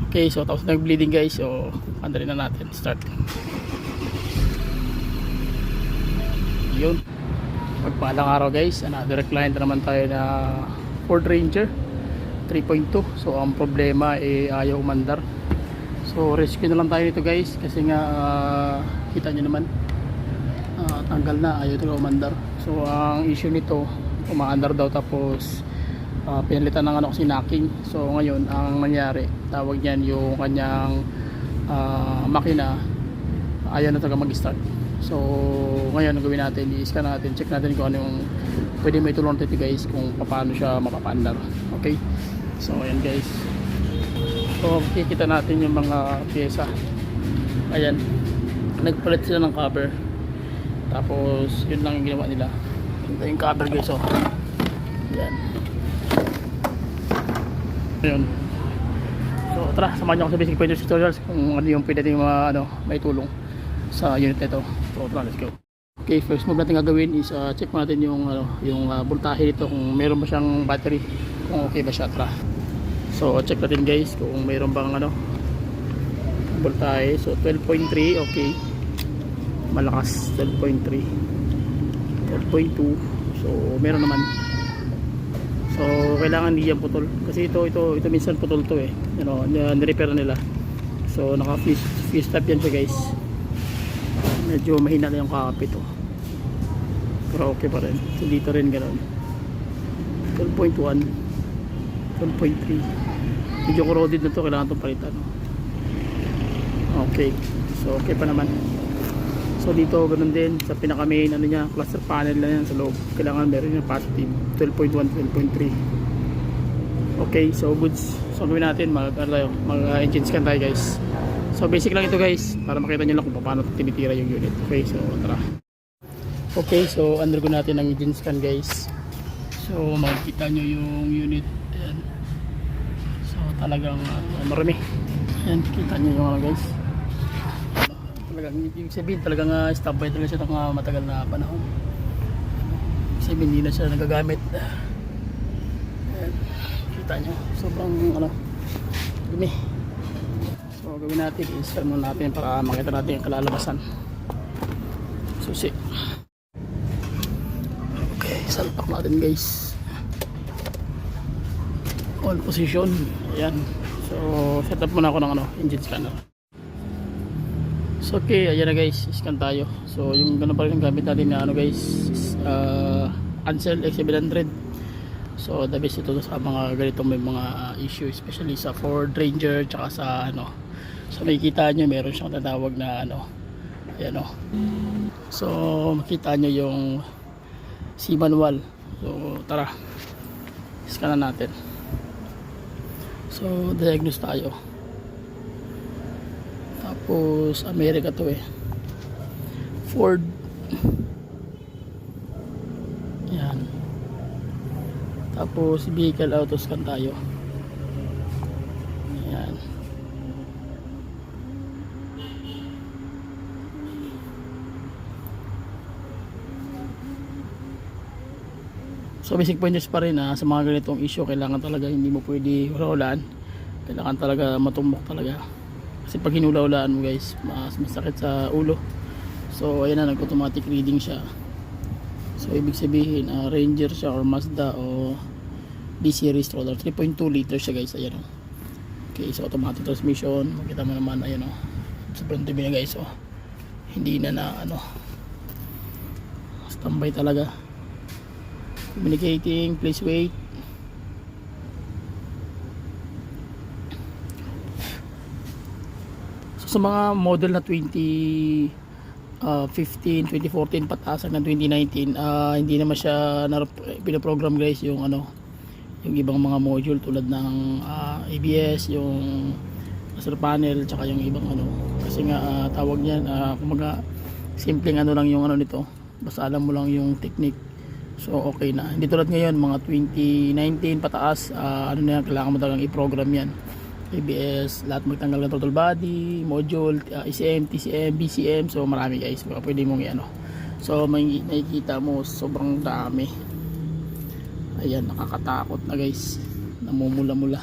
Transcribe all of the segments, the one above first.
Okay, so tapos nag-bleeding guys. So andalin na natin. Start. Yun. Pagpalang araw guys. Another client na naman tayo na Ford Ranger 3.2. So ang problema ayaw umandar. So rescue na lang tayo nito guys. Kasi nga kita nyo naman. Tanggal na. Ayaw ito umandar. So ang issue nito, umaandar daw tapos pinalitan ng ano kasi knocking. So ngayon ang nangyari, tawag niyan yung kanyang makina ayaw na talaga mag-start. So ngayon ang gawin natin, i-scan natin, check natin kung ano yung pwede may tulong natin guys kung paano siya mapapaandar. Okay, so ayan guys, so kikita natin yung mga pyesa. Ayan, nagpalit sila ng cover, tapos yun lang yung ginawa nila. Ito yung cover guys. So ayan. Ayun. So tara, samahan niyo ako sa basic pointers tutorials kung ano yung pwede natin may tulong sa unit nito. So tara, let's go. Okay, first move natin gagawin is check natin yung voltahe nito, kung meron ba siyang battery, kung okay ba siya. Tara. So check natin guys kung meron bang voltahe. So 12.3, okay. Malakas, 12.3. 12.2. So meron naman. So kailangan hindi yan putol kasi ito minsan putol to ni-repair nila. So naka fuse type yan siya guys. Medyo mahina na yung kakapit pero okay pa rin. So dito rin ganoon, 12.1, 12.3. medyo corroded na to, kailangan itong palitan. Okay, so okay pa naman. So dito ganoon din sa pinaka main niya, cluster panel na yan sa loob, kailangan meron yung positive 12.1, 12.3. okay, so goods. So gawin natin, mag engine scan tayo guys. So basic lang ito guys, para makita nyo lang kung paano tinitira yung unit. Okay, so tara. Okay, so undergo natin ang engine scan guys. So makikita nyo yung unit. Ayan. So talagang marami. Ayan, kita nyo yung guys. Talagang ibig sabihin, talagang standby talaga siya ng matagal na panahon. Ibig sabihin, hindi na siya nagagamit. Ayan, kita nyo, sobrang dumi. So gawin natin, i-scan muna natin para makita natin yung kalalabasan. Susi. Okay, salpak natin guys. All position. Ayan. So set up muna ako ng engine scanner. So okay, ayan na guys, scan tayo. So yung gano'n pa rin ang gamit natin na guys, Ansel X700. So the best ito sa mga ganitong may mga issue, especially sa Ford Ranger tsaka sa so makikita nyo meron siyang tatawag na ayan so makita nyo yung C manual. So tara, scan na natin. So diagnose tayo. Tapos America to Ford. Yan. Tapos vehicle auto scan tayo. Yan. So basic pointers pa rin sa mga ganitong issue, kailangan talaga hindi mo pwede hula-hulaan. Kailangan talaga matumbok talaga. Kasi pag hinula-hulaan mo guys, mas masakit sa ulo. So ayan na, nag-automatic reading siya. So ibig sabihin Ranger siya or Mazda o B series stroller, 3.2 liter siya guys. Ayan okay, so automatic transmission. Makita mo naman, ayan sobrang dumi na guys. So hindi na standby talaga. Communicating, please wait. So sa mga model na 2015, 2014 pataas hanggang 2019, hindi naman siya pinaprogram guys yung yung ibang mga module tulad ng ABS, yung cluster panel, tsaka yung ibang kasi nga tawag niyan kumaga simpleng lang yung nito, basta alam mo lang yung technique. So okay na, hindi tulad ngayon mga 2019 pataas, na yan, kailangan mo talagang i-program yan. ABS, lahat magtanggal ng throttle body, module, ECM, TCM, BCM, so marami guys, pwede mong so may nakikita mo sobrang dami. Ayan, nakakatakot na guys, namumula-mula.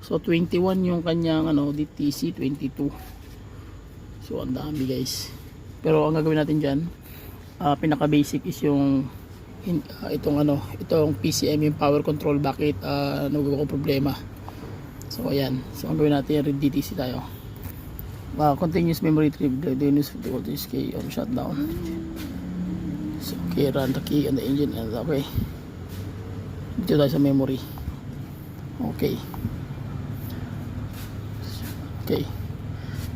So So 21 yung kanyang ano, DTC 22. So ang dami guys. Pero ang gagawin natin diyan, pinaka basic is yung itong PCM, yung power control. Bakit nagkakaroon problema? So ayan, so ang gawin natin, red DTC tayo. Continuous memory trip, the DNS voltage key on shutdown. So okay, run the key on the engine and okay. Dito tayo sa memory. Okay. Okay.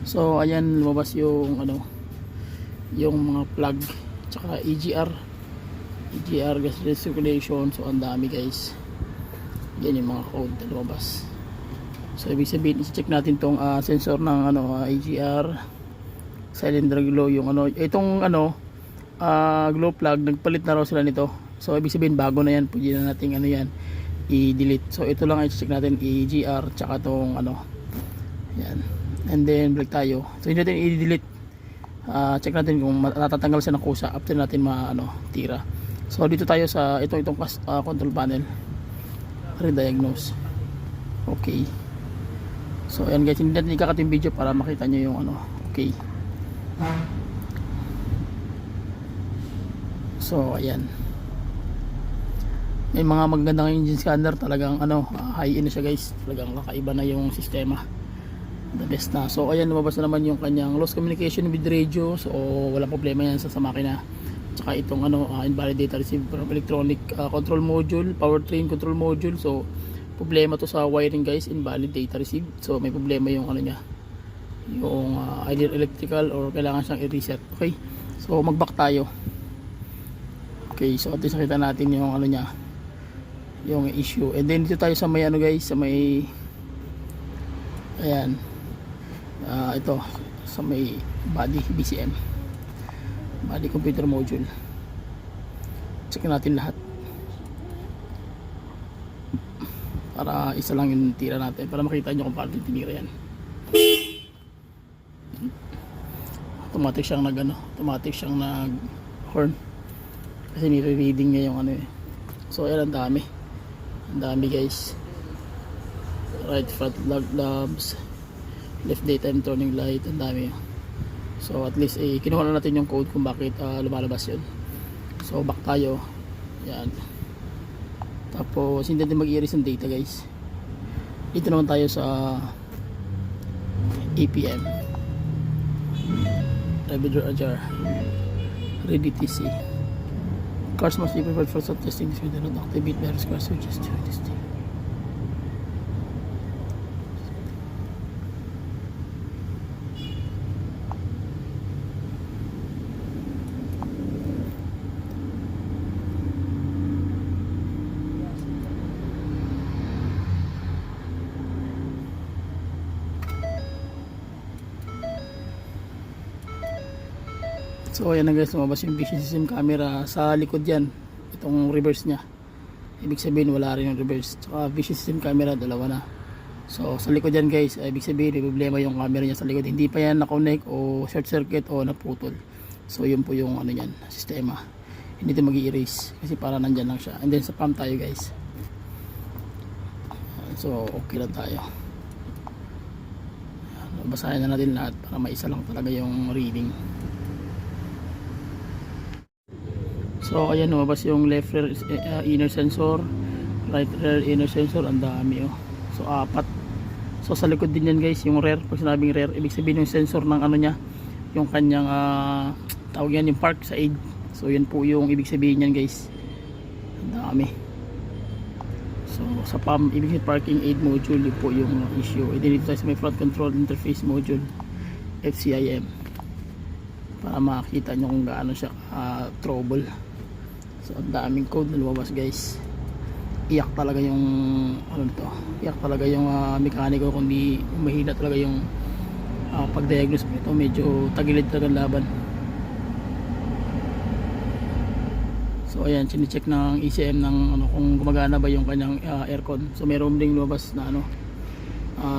So ayan, lumabas yung ano, yung mga plug tsaka EGR gas recirculation. So ang dami guys. Yan yung mga code na lumabas. So ibig sabihin, i-check natin tong sensor ng ano, EGR, cylinder glow, yung ano, itong ano, glow plug, nagpalit na raw sila nito. So ibig sabihin bago na yan, pwede na natin ano yan, i-delete. So ito lang i-check natin, EGR tsaka tong ano, yan. And then balik tayo. So hindi natin i-delete. Check natin kung natatanggal siya ng kusa after natin tira. So dito tayo sa itong control panel. Re-diagnose. Okay. So ayan guys, hindi natin ikakat yung video para makita nyo yung ano. Okay. So ayan. May mga magagandang engine scanner, talagang ano, high end na siya guys. Talagang kakaiba na yung sistema. The best na. So ayan, lumabas na naman yung kanyang lost communication with radio. So walang problema yan sa makina. Tsaka itong ano, invalid data received from electronic control module, powertrain control module. So problema to sa wiring guys, invalid data received. So may problema yung ano niya, yung either electrical or kailangan siyang i-reset. Okay, so mag-back tayo. Okay, so at least nakita natin yung ano niya, yung issue. And then dito tayo sa may ano guys, sa may ayan, ito sa may body BCM, body computer module. Check natin lahat para isa lang yung tira natin, para makita nyo kung paano tinira yan. Automatic siyang nag horn kasi nire-reading niya yung ano eh. So ayan, ang dami guys. Right front log lamps, left daytime turning light, ang dami. So at least kinuha na natin yung code kung bakit lumalabas yun. So back tayo. Yan. Tapos hindi natin mag-erase ng data guys. Dito naman tayo sa APM, Driver Ajar, Ready TC. Cars must be prepared for self testing. If you do not activate various car switches during testing. So ayan na guys, lumabas yung vision system camera sa likod yan, itong reverse nya. Ibig sabihin wala rin yung reverse. Tsaka vision system camera, dalawa na. So sa likod yan guys, ibig sabihin may problema yung camera nya sa likod. Hindi pa yan na-connect o short circuit o naputol. So yun po yung ano yan, sistema. Hindi ito mag-i-erase kasi para nandyan lang siya. And then sa pump tayo guys. So okay lang tayo. Basahin na natin lahat para maisa lang talaga yung reading. So ayan, lumabas yung left rear inner sensor, right rear inner sensor, ang dami oh. So apat. So sa likod din yan guys, yung rear. Pag sinabing rear, ibig sabihin yung sensor ng ano nya, yung kanyang tawag yan, yung park sa aid. So yan po yung ibig sabihin yan guys. Ang dami. So sa PAM, ibig sabihin parking aid module, yun po yung issue. E dito tayo sa may front control interface module, FCIM, para makita nyo kung gaano siya trouble. So ang daming code na lumabas guys. Iyak talaga yung ano to, iyak talaga yung mekaniko kung di mahina talaga yung pag-diagnose nito. Medyo tagilid talaga laban. So ayan, sini-check ng ECM ng ano, kung gumagana ba yung kanyang aircon. So meron ding lumabas na ano,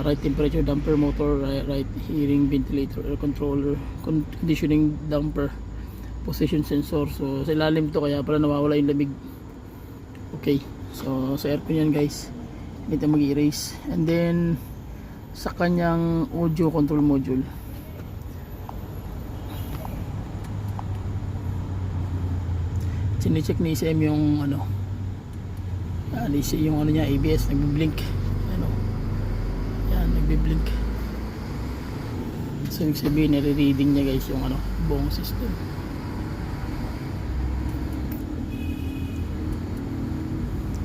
right temperature damper motor, right hearing ventilator, air controller, conditioning damper, position sensor. So sa ilalim to, kaya pala nawawala yung lamig. Okay, so sa aircon yan guys. dito mag-erase. And then sa kanyang audio control module, sine-check ni SM yung ano, yung ano niya, ABS nagbi-blink, ano, yan, nagbi-blink. So ibig sabihin, nire-reading niya guys yung ano, buong system.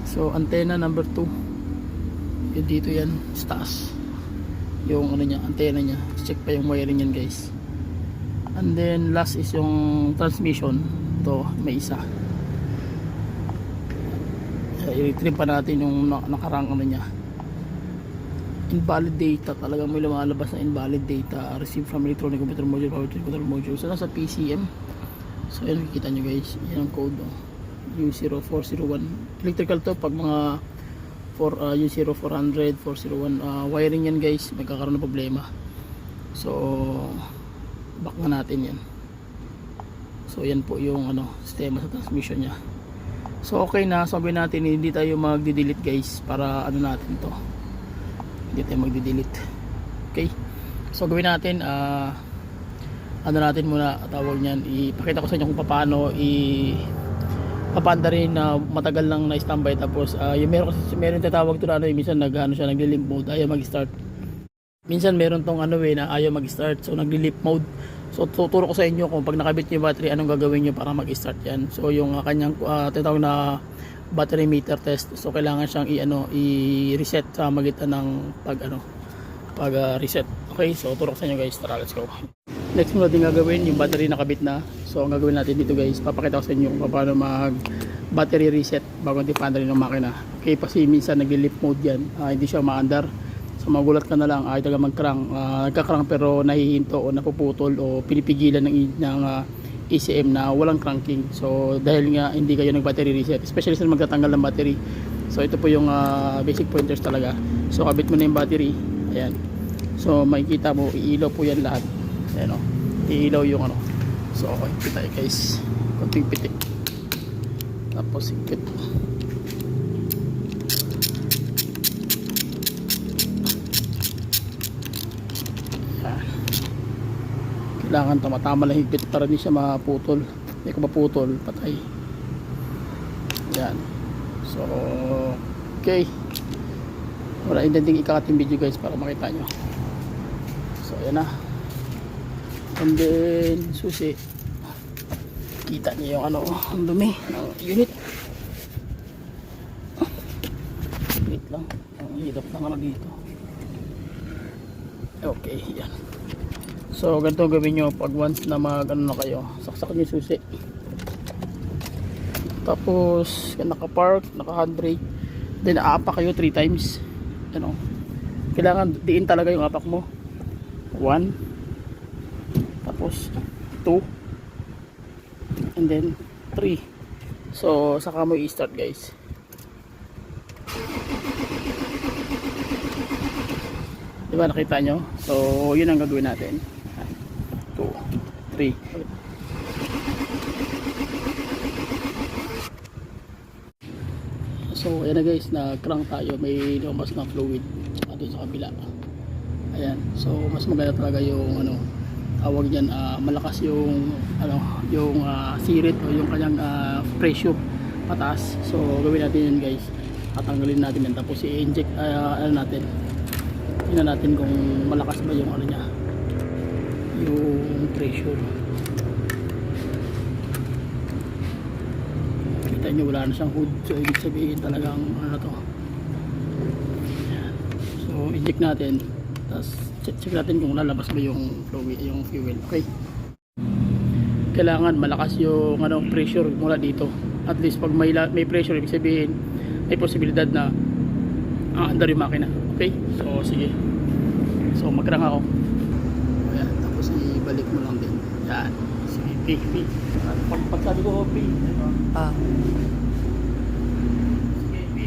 So antenna number 2, yun dito yan sa taas, yung ano niya, antenna niya. Check pa yung wiring yan guys. And then last is yung transmission. Ito may isa, i-retrieve pa natin yung nakarang ano niya, invalid data. Talagang may lumalabas na invalid data received from electronic computer module, power control module. So nasa PCM. So yan, makikita nyo guys, yan ang code, U0401. Electrical to pag mga U0400, 401 wiring yan guys, magkakaroon ng problema. So back na natin yan. So yan po yung ano, sistema sa transmission nya. So okay na, sabi natin hindi tayo magde-delete guys, para ano natin to, hindi tayo magde-delete. Okay, so gawin natin, ano natin muna, tawag nyan, ipakita ko sa inyo kung paano papanda rin na matagal lang na standby. Tapos yung meron tatawag to na ano, minsan siya nagli-limp mode, ayaw mag-start. Minsan meron tong ano na ayaw mag-start, so nagli-limp mode. So tuturo ko sa inyo kung pag nakabit yung battery, anong gagawin nyo para mag-start yan. So yung kanyang tinatawag na battery meter test, so kailangan siyang i-reset sa magitan ng pag reset. Okay, so tuturo ko sa inyo guys, tara let's go. Next mo natin gagawin, yung battery nakabit na. So ang gagawin natin dito guys, papakita ko sa inyo kung paano mag battery reset bago natin paanda rin ng makina. Okay, kasi minsan nagli-limp mode yan, hindi siya maandar. So magulat ka na lang, ay taga mag-crank, nagka-crank pero nahihinto o napuputol o pinipigilan ng ECM na walang cranking. So dahil nga hindi kayo nag-battery reset, especially sa magtatanggal ng battery. So ito po yung basic pointers talaga. So kabit mo na yung battery, ayan. So makikita mo, iilaw po yan lahat. Ayan o, iilaw yung ano. So okay, kita guys, konting pitik. Tapos higpit. Kailangan tumatama lang higpit para hindi siya maputol. Hindi ko maputol, patay. Yan. So okay, wala intending ikakat yung video guys para makita nyo. So ayan na. And then susi, kita nyo yung ano, ang dumi ng unit. Wait lang, ang hirap ng ano dito. Okay, yan. So ganito gawin nyo pag once na ano na kayo, saksak nyo yung susi. Tapos naka-park, naka-handbrake, then aapak kayo 3 times. Ano, kailangan diin talaga yung apak mo. 1, tapos 2, and then 3. So saka mo i-start guys. Diba nakita nyo? So yun ang gagawin natin. 2, 3. So ayan na guys, na-crank tayo, may lumabas na fluid doon sa kabila. Ayan, so mas maganda talaga yung ano, tawag niyan, malakas yung ano, yung sirit o yung kanyang pressure pataas. So gawin natin yun guys, tatanggalin natin yan, tapos i-inject ano natin, tingnan natin kung malakas ba yung ano niya, yung pressure. Kita nyo wala na siyang hood, so ibig sabihin talagang ano to. Ayan. So inject natin, tapos check natin kung lalabas ba yung fluid, yung fuel. Okay, kailangan malakas yung ano, pressure mula dito. At least pag may pressure, ibig sabihin may posibilidad na aandar yung makina. Okay, so sige, so mag-crank ako. Ayan, tapos ibalik mo lang din. Yan, sige, P. Pag sabi ko P, ito. Sige, P.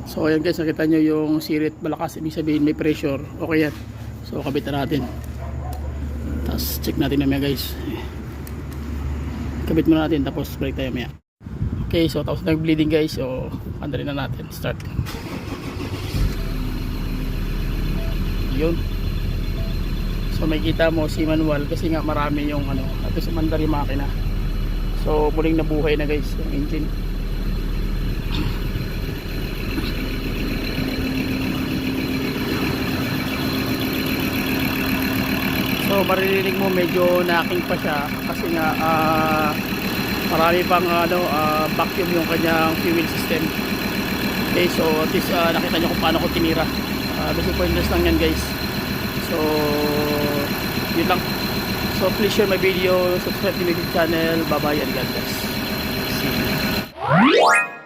So So ayan guys, nakita nyo yung sirit malakas, ibig sabihin may pressure. Okay yan. So kabit na natin. Tapos check natin na guys. Kabit muna natin tapos balik tayo maya. Okay, so tapos nag-bleeding guys. So andarin na natin. Start. Yun. So may kita mo si manual kasi nga marami yung ano, at sa mandar yung makina. So muling nabuhay na guys yung engine. So maririnig mo medyo knocking pa siya kasi nga marami pang vacuum yung kanyang fuel system. Okay, so at least nakita nyo kung paano ko tinira. Basic pointless lang yan guys. So yun lang. So please share my video, subscribe to my YouTube channel. Bye bye and God bless. See you.